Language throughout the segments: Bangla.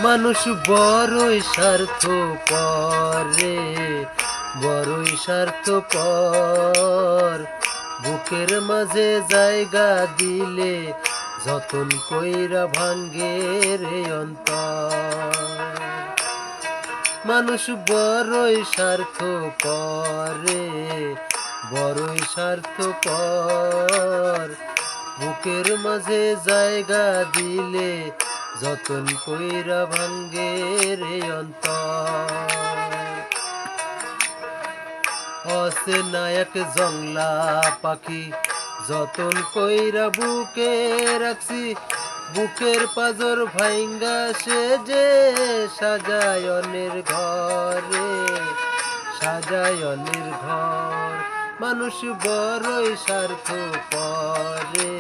মানুষ বড়ই স্বার্থপর রে, বড়ই স্বার্থপর। বুকের মাঝে জায়গা দিলে যতন কইরা ভাঙ্গে রে অন্তর। মানুষ বড়ই স্বার্থপর রে, বড়ই স্বার্থপর। বুকের মাঝে জায়গা দিলে যতন কইরা ভাঙ্গে রে অন্তর। অচেনা এক জংলা পাখি যতন কইরা বুকে রাখছি, বুকের পাজর ভাইঙ্গা সে যে সাজায়নের ঘরে, সাজায়নের ঘর। মানুষ বড়ই স্বার্থপর রে,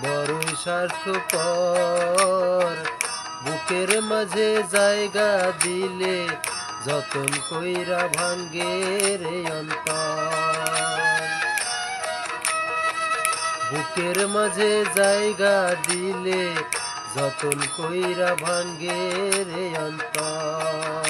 বড়ই স্বার্থপর। বুকের মাঝে জায়গা দিলে যতন কইরা ভাঙ্গে রে অন্তর। বুকের মাঝে জায়গা দিলে যতন কইরা ভাঙ্গে রে অন্তর।